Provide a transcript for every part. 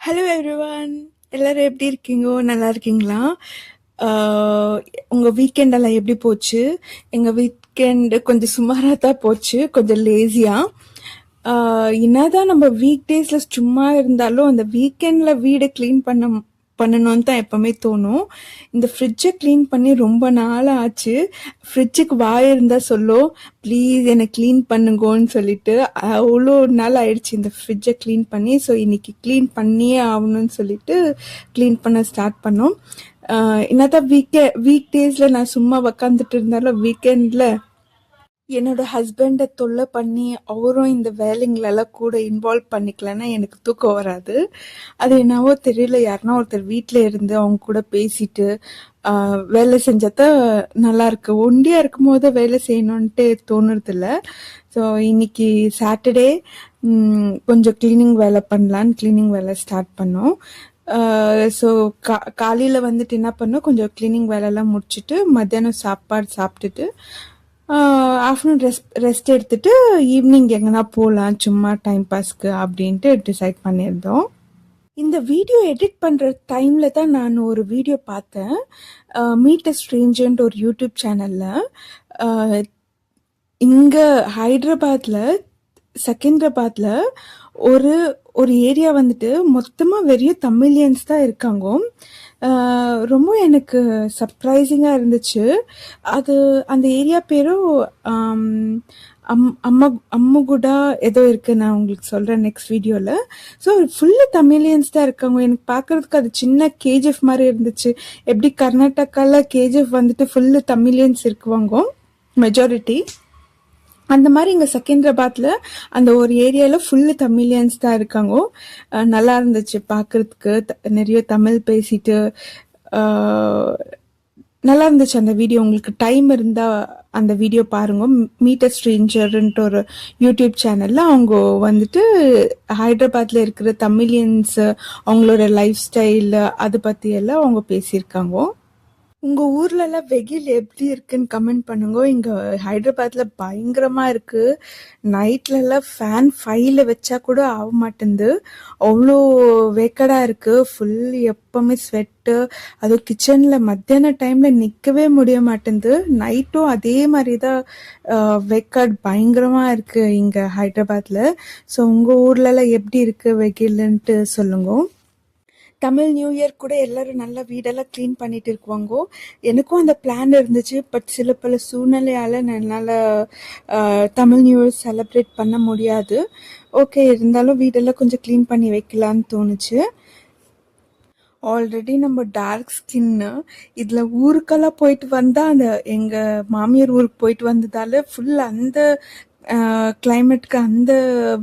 Hello everyone. எல்லாரும் எப்படி இருக்கீங்கோ? நல்லா இருக்கீங்களா? ஆஹ் உங்க வீக்கெண்ட் எல்லாம் எப்படி போச்சு? எங்க வீக்கெண்ட் கொஞ்சம் சுமாரா தான் போச்சு, கொஞ்சம் லேசியா. என்னதான் நம்ம வீக் டேஸ்ல சும்மா இருந்தாலும் அந்த வீக்கெண்ட்ல வீடை க்ளீன் பண்ணணும்னு தான் எப்பவுமே தோணும். இந்த ஃப்ரிட்ஜை க்ளீன் பண்ணி ரொம்ப நாள் ஆச்சு. ஃப்ரிட்ஜுக்கு வாய் இருந்தா சொல்லும், ப்ளீஸ் என்னை க்ளீன் பண்ணுங்கன்னு சொல்லிட்டு. அவ்வளோ நாள் ஆயிடுச்சு இந்த ஃப்ரிட்ஜை க்ளீன் பண்ணி. ஸோ இன்னைக்கு க்ளீன் பண்ணியே ஆகணும்னு சொல்லிட்டு க்ளீன் பண்ண ஸ்டார்ட் பண்ணோம். என்னதான் வீக் டேஸ்ல நான் சும்மா உக்காந்துட்டு இருந்தாலும் வீக்கெண்ட்ல என்னோட ஹஸ்பண்டை தொல்லை பண்ணி அவரும் இந்த வேலைங்களெல்லாம் கூட இன்வால்வ் பண்ணிக்கலன்னா எனக்கு தூக்கம் வராது. அது என்னவோ தெரியல, யாருன்னா ஒருத்தர் வீட்டில் இருந்து அவங்க கூட பேசிட்டு வேலை செஞ்சாதான் நல்லா இருக்கு. ஒண்டியா இருக்கும் போது வேலை செய்யணும்ன்ட்டு தோணுறது இல்லை. ஸோ இன்னைக்கு சாட்டர்டே கொஞ்சம் கிளீனிங் வேலை பண்ணலான்னு கிளீனிங் வேலை ஸ்டார்ட் பண்ணோம். ஸோ காலையில் வந்துட்டு என்ன பண்ணோம், கொஞ்சம் கிளீனிங் வேலைலாம் முடிச்சுட்டு மத்தியானம் சாப்பாடு சாப்பிட்டுட்டு ஆஃப்டர்நூன் ரெஸ்ட் எடுத்துட்டு ஈவினிங் எங்கன்னா போகலாம் சும்மா டைம் பாஸ்க்கு அப்படின்ட்டு டிசைட் பண்ணியிருந்தோம். இந்த வீடியோ எடிட் பண்ணுற டைமில் தான் நான் ஒரு வீடியோ பார்த்தேன். மீட் அ ஸ்ட்ரேஞ்சர்ன்ட்டு ஒரு யூடியூப் சேனலில். இங்கே ஹைதராபாத்தில் செகந்திராபாத்தில் ஒரு ஒரு ஏரியா வந்துட்டு மொத்தமாக வெறும் தமிழியன்ஸ் தான் இருக்காங்க. ரொம்ப எனக்கு சர்ப்ரைசிங்காக இருந்துச்சு. அது அந்த ஏரியா பேரும் அம்முகுடா ஏதோ இருக்கு. நான் உங்களுக்கு சொல்கிறேன் நெக்ஸ்ட் வீடியோவில். ஸோ ஃபுல்லு தமிழியன்ஸ் தான் இருக்காங்க. எனக்கு பார்க்குறதுக்கு அது சின்ன கேஜிஎஃப் மாதிரி இருந்துச்சு. எப்படி கர்நாடகாவில் கேஜிஎஃப் வந்துட்டு ஃபுல்லு தமிழியன்ஸ் இருக்குவாங்க மெஜாரிட்டி, அந்த மாதிரி இங்கே செகந்திராபாத்தில் அந்த ஒரு ஏரியாவில் ஃபுல்லு தமிழியன்ஸ் தான் இருக்காங்க. நல்லா இருந்துச்சு பார்க்குறதுக்கு. நிறைய தமிழ் பேசிட்டு நல்லா இருந்துச்சு அந்த வீடியோ. உங்களுக்கு டைம் இருந்தால் அந்த வீடியோ பாருங்க. மீட் அ ஸ்ட்ரேஞ்சர்ன்ட்டு ஒரு யூடியூப் சேனலில் அவங்க வந்துட்டு ஹைதராபாத்தில் இருக்கிற தமிழியன்ஸ் அவங்களோட லைஃப் ஸ்டைல் அது பற்றியெல்லாம் அவங்க பேசியிருக்காங்க. உங்கள் ஊர்லலாம் வெயில் எப்படி இருக்குன்னு கமெண்ட் பண்ணுங்க. இங்கே ஹைதராபாத்தில் பயங்கரமாக இருக்குது. நைட்லலாம் ஃபேன் 5ல் வச்சா கூட ஆக மாட்டேங்குது, அவ்வளோ வேக்கடாக இருக்குது. ஃபுல் எப்போவுமே ஸ்வெட்டு. அதுவும் கிச்சனில் மத்தியான டைமில் நிற்கவே முடிய மாட்டேங்குது. நைட்டும் அதே மாதிரி தான் வேக்காடு பயங்கரமாக இருக்குது இங்கே ஹைதராபாத்தில். ஸோ உங்கள் ஊர்லலாம் எப்படி இருக்குது வெயில்ன்ட்டு சொல்லுங்க. தமிழ் நியூ இயர் கூட எல்லாரும் நல்லா வீடெல்லாம் க்ளீன் பண்ணிட்டு இருக்குவாங்கோ. எனக்கும் அந்த பிளான் இருந்துச்சு. பட் சில பல சூழ்நிலையால் என்னால் தமிழ் நியூ இயர் செலிப்ரேட் பண்ண முடியாது. ஓகே, இருந்தாலும் வீடெல்லாம் கொஞ்சம் க்ளீன் பண்ணி வைக்கலான்னு தோணுச்சு. ஆல்ரெடி நம்ம டார்க் ஸ்கின்னு, இதில் ஊருக்கெல்லாம் போயிட்டு வந்தால் அந்த எங்கள் மாமியார் ஊருக்கு போயிட்டு வந்ததால் ஃபுல் அந்த கிளைமேட்டுக்கு அந்த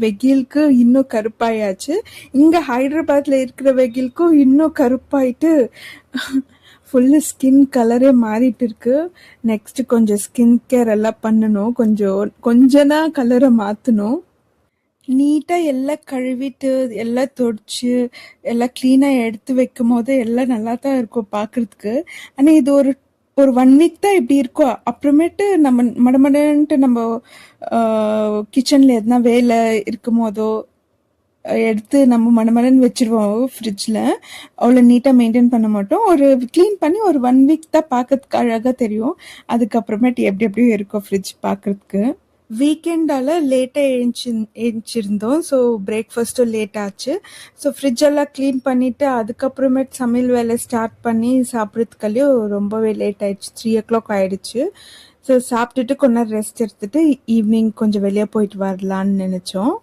வெயிலுக்கு இன்னும் கருப்பாயாச்சு. இங்கே ஹைதராபாத்தில் இருக்கிற வெயிலுக்கும் இன்னும் கருப்பாயிட்டு ஃபுல்லு ஸ்கின் கலரே மாறிட்டு இருக்கு. நெக்ஸ்ட் கொஞ்சம் ஸ்கின் கேர் எல்லாம் பண்ணணும். கொஞ்சம் தான் கலரை மாற்றணும். நீட்டாக எல்லாம் கழுவிட்டு எல்லாம் தொடச்சி எல்லாம் க்ளீனாக எடுத்து வைக்கும் போது எல்லாம் நல்லா தான் இருக்கும் பார்க்குறதுக்கு. ஆனால் இது ஒரு ஒரு 1 வீக் தான் இப்படி இருக்கும். அப்புறமேட்டு நம்ம மடமடன்ட்டு நம்ம கிச்சனில் எதுனா வேலை இருக்கும் போதோ எடுத்து நம்ம மடமடன்னு வச்சுருவோம் ஃப்ரிட்ஜில். அவ்வளோ நீட்டாக மெயின்டைன் பண்ண மாட்டோம். ஒரு க்ளீன் பண்ணி ஒரு 1 வீக் தான் பார்க்கறதுக்கு அழகாக தெரியும். அதுக்கப்புறமேட்டு எப்படியோ இருக்கும் ஃப்ரிட்ஜ் பார்க்குறதுக்கு. வீக்கெண்டால் லேட்டாக எழுந்திருந்தோம். ஸோ பிரேக்ஃபாஸ்ட்டும் லேட் ஆச்சு. ஸோ ஃப்ரிட்ஜெல்லாம் க்ளீன் பண்ணிவிட்டு அதுக்கப்புறமேட்டு சமையல் வேலை ஸ்டார்ட் பண்ணி சாப்பிட்றதுக்குள்ளேயும் ரொம்பவே லேட் ஆயிடுச்சு. 3 o'clock ஆகிடுச்சு. ஸோ சாப்பிட்டுட்டு கொஞ்ச நேரம் ரெஸ்ட் எடுத்துகிட்டு ஈவினிங் கொஞ்சம் வெளியே போயிட்டு வரலான்னு நினச்சோம்.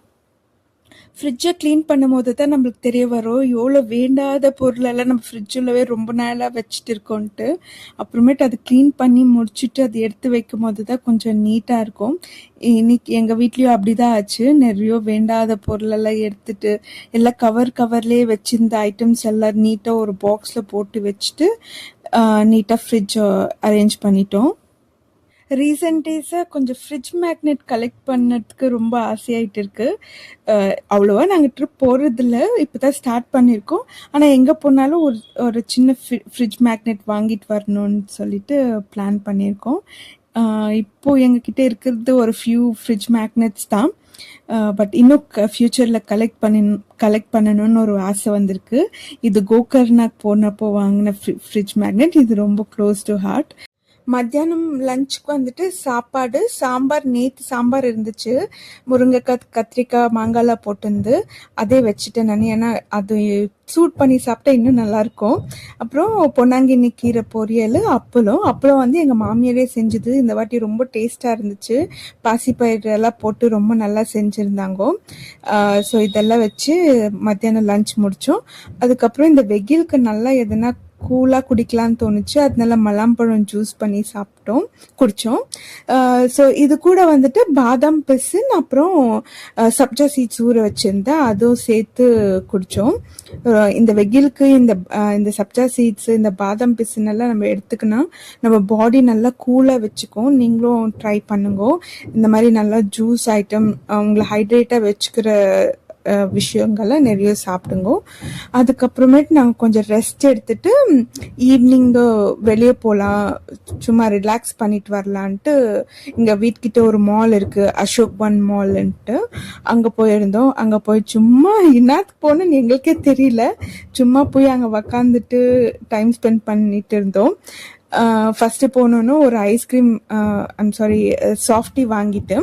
ஃப்ரிட்ஜை க்ளீன் பண்ணும் போது தான் நம்மளுக்கு தெரிய வரும் எவ்வளோ வேண்டாத பொருளெல்லாம் நம்ம ஃப்ரிட்ஜுள்ளவே ரொம்ப நாளாக வச்சுட்டு இருக்கோன்ட்டு. அப்புறமேட்டு அது க்ளீன் பண்ணி முடிச்சுட்டு அது எடுத்து வைக்கும் போது தான் கொஞ்சம் நீட்டாக இருக்கும். இன்னைக்கு எங்கள் வீட்லேயும் அப்படி தான் ஆச்சு. நிறைய வேண்டாத பொருளெல்லாம் எடுத்துட்டு எல்லாம் கவர்லேயே வச்சிருந்த ஐட்டம்ஸ் எல்லாம் நீட்டாக ஒரு பாக்ஸில் போட்டு வச்சுட்டு நீட்டாக ஃப்ரிட்ஜ் அரேஞ்ச் பண்ணிட்டோம். ரீசெண்ட் டேஸாக கொஞ்சம் ஃப்ரிட்ஜ் மேக்னெட் கலெக்ட் பண்ணதுக்கு ரொம்ப ஆசையாயிட்டு இருக்கு. அவ்வளோவா நாங்கள் ட்ரிப் போகிறதில்ல, இப்போ தான் ஸ்டார்ட் பண்ணியிருக்கோம். ஆனால் எங்கே போனாலும் ஒரு ஒரு சின்ன ஃப்ரிட்ஜ் மேக்னெட் வாங்கிட்டு வரணும்னு சொல்லிட்டு பிளான் பண்ணியிருக்கோம். இப்போது எங்ககிட்ட இருக்கிறது ஒரு ஃபியூ ஃப்ரிட்ஜ் மேக்னெட்ஸ் தான். பட் இன்னும் ஃப்யூச்சரில் கலெக்ட் பண்ணணும்னு ஒரு ஆசை வந்திருக்கு. இது கோகர்னாக் போனப்போ வாங்கின ஃப்ரிட்ஜ் மேக்னெட். இது ரொம்ப க்ளோஸ் டு ஹார்ட். மத்தியானம் லஞ்சுக்கு வந்துட்டு சாம்பார் நேற்று சாம்பார் இருந்துச்சு. முருங்கைக்காய், கத்திரிக்காய், மாங்காய்லாம் போட்டிருந்து அதே வச்சுட்டேன் நான். ஏன்னா அது சூட் பண்ணி சாப்பிட்டா இன்னும் நல்லாயிருக்கும். அப்புறம் பொன்னாங்கண்ணி கீரை பொரியல், அப்பளம் வந்து எங்கள் மாமியாரே செஞ்சுது. இந்த வாட்டி ரொம்ப டேஸ்ட்டாக இருந்துச்சு. பாசிப்பயிறு எல்லாம் போட்டு ரொம்ப நல்லா செஞ்சுருந்தாங்க. ஸோ இதெல்லாம் வச்சு மத்தியானம் லஞ்ச் முடித்தோம். அதுக்கப்புறம் இந்த வெயிலுக்கு நல்லா எதுனா கூலாக குடிக்கலான்னு தோணுச்சு. அதனால மலாம்பழம் ஜூஸ் பண்ணி குடித்தோம். ஸோ இது கூட வந்துட்டு பாதாம் பிசின் அப்புறம் சப்ஜா சீட்ஸ் ஊற வச்சுருந்தேன், அதுவும் சேர்த்து குடித்தோம். இந்த வெயிலுக்கு இந்த சப்ஜா சீட்ஸ், இந்த பாதாம் பிசின் எல்லாம் நம்ம எடுத்துக்கினா நம்ம பாடி நல்லா கூலாக வச்சுக்கும். நீங்களும் ட்ரை பண்ணுங்க. இந்த மாதிரி நல்லா ஜூஸ் ஐட்டம் உங்களை ஹைட்ரேட்டாக வச்சுக்கிற விஷயங்களை நிறைய சாப்பிடுங்க. அதுக்கப்புறமேட்டு நாங்கள் கொஞ்சம் ரெஸ்ட் எடுத்துட்டு ஈவினிங்கு வெளியே போகலாம், சும்மா ரிலாக்ஸ் பண்ணிட்டு வரலான்ட்டு இங்கே வீட்டுக்கிட்ட ஒரு மால் இருக்குது, அசோக் ஒன் மால்ன்ட்டு. அங்கே போயிருந்தோம். அங்கே போய் சும்மா என்னத்துக்கு போகணுன்னு எங்களுக்கே தெரியல, சும்மா போய் அங்கே உக்காந்துட்டு டைம் ஸ்பெண்ட் பண்ணிட்டு இருந்தோம். ஃபஸ்ட்டு போனோன்னு ஒரு ஐஸ்கிரீம் சாஃப்டி வாங்கிட்டு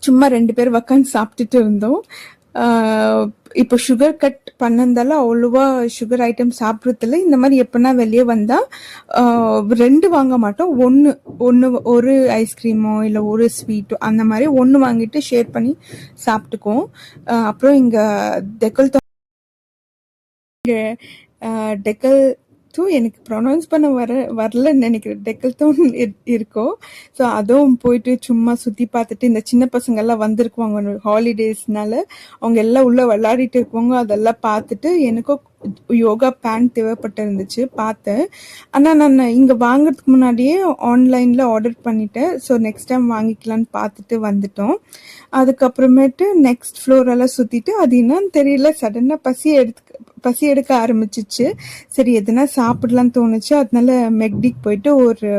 சும்மா 2 பேர் உக்காந்து சாப்பிட்டுட்டு இருந்தோம். இப்போ சுகர் கட் பண்ணதால அவ்வளோவா சுகர் ஐட்டம் சாப்பிட்றதில்ல. இந்த மாதிரி எப்போனா வெளியே வந்தால் 2 வாங்க மாட்டோம், ஒரு ஐஸ்கிரீமோ இல்லை ஒரு ஸ்வீட்டோ அந்த மாதிரி ஒன்று வாங்கிட்டு ஷேர் பண்ணி சாப்பிட்டுக்குவோம். அப்புறம் இங்கே டெக்கல் எனக்கு ப்ரொனவுன்ஸ் பண்ண வரலன்னு நினைக்கிறேன். டெக்கல்தோன் இருக்கோ. ஸோ அதுவும் போயிட்டு சும்மா சுற்றி பார்த்துட்டு, இந்த சின்ன பசங்கள்லாம் வந்திருக்குவாங்க ஹாலிடேஸ்னால, அவங்க எல்லாம் உள்ளே விளையாடிட்டு இருக்குவாங்க. அதெல்லாம் பார்த்துட்டு எனக்கும் யோகா பேண்ட் தேவைப்பட்டு இருந்துச்சு, பார்த்தேன். ஆனால் நான் இங்கே வாங்குறதுக்கு முன்னாடியே ஆன்லைனில் ஆர்டர் பண்ணிட்டேன். ஸோ நெக்ஸ்ட் டைம் வாங்கிக்கலான்னு பார்த்துட்டு வந்துட்டோம். அதுக்கப்புறமேட்டு நெக்ஸ்ட் ஃப்ளோரெல்லாம் சுற்றிட்டு அது என்னன்னு தெரியல, சடனாக பசி எடுக்க ஆரம்பிச்சிச்சு. சரி எதுனா சாப்பிடலான்னு தோணுச்சு. அதனால மெக்டிக்கு போயிட்டு ஒரு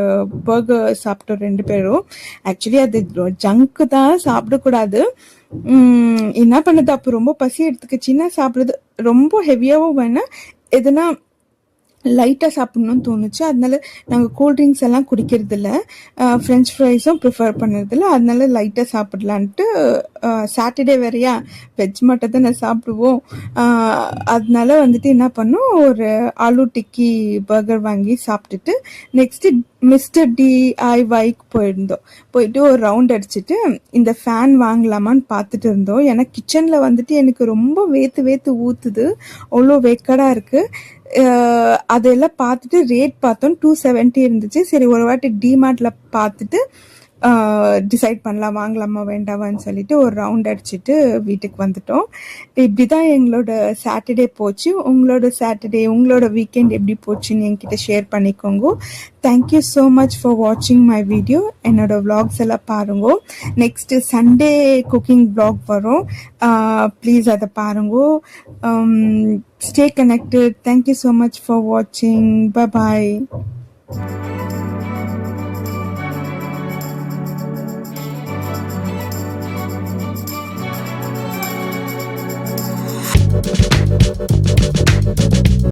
பர்கர் சாப்பிட்டோம் 2 பேரும். ஆக்சுவலி அது ஜங்க்கு தான், சாப்பிடக்கூடாது. என்ன பண்ணுது, அப்போ ரொம்ப பசி எடுத்துக்கிச்சுன்னா சாப்பிடுறது ரொம்ப ஹெவியாகவும் வேணாம், எதுனா லைட்டாக சாப்பிட்ணுன்னு தோணுச்சு. அதனால நாங்கள் கூல்ட்ரிங்க்ஸ் எல்லாம் குடிக்கிறதில்ல, ஃப்ரெஞ்ச் ஃப்ரைஸும் ப்ரிஃபர் பண்ணுறதில்ல. அதனால லைட்டாக சாப்பிடலான்ட்டு, சாட்டர்டே வேறையா வெஜ் மட்டும் தான் நான் சாப்பிடுவோம். அதனால வந்துட்டு என்ன பண்ணோம், ஒரு ஆலு டிக்கி பர்கர் வாங்கி சாப்பிட்டுட்டு நெக்ஸ்ட்டு மிஸ்டர் DIYக்கு போயிட்டு ஒரு ரவுண்ட் அடிச்சுட்டு இந்த ஃபேன் வாங்கலாமான்னு பார்த்துட்டு இருந்தோம். ஏன்னா கிச்சனில் வந்துட்டு எனக்கு ரொம்ப வேத்து ஊற்றுது, அவ்வளோ வேக்காடாக இருக்குது. அதெல்லாம் பார்த்துட்டு ரேட் பார்த்தோம், 270 இருந்துச்சு. சரி ஒரு வாட்டி டிமார்ட்டில் பார்த்துட்டு டிசைட் பண்ணலாம், வாங்கலாமா வேண்டாமான்னு சொல்லிட்டு ஒரு ரவுண்ட் அடிச்சுட்டு வீட்டுக்கு வந்துட்டோம். இப்படி தான் எங்களோட சாட்டர்டே போச்சு. உங்களோட வீக்கெண்ட் எப்படி போச்சுன்னு என்கிட்ட ஷேர் பண்ணிக்கோங்க. தேங்க்யூ ஸோ மச் ஃபார் வாட்சிங் மை வீடியோ. என்னோட விளாக்ஸ் எல்லாம் பாருங்க. நெக்ஸ்ட்டு சண்டே குக்கிங் விளாக் வரும், ப்ளீஸ் அதை பாருங்க. Stay connected. Thank you so much for வாட்சிங். பை பாய்.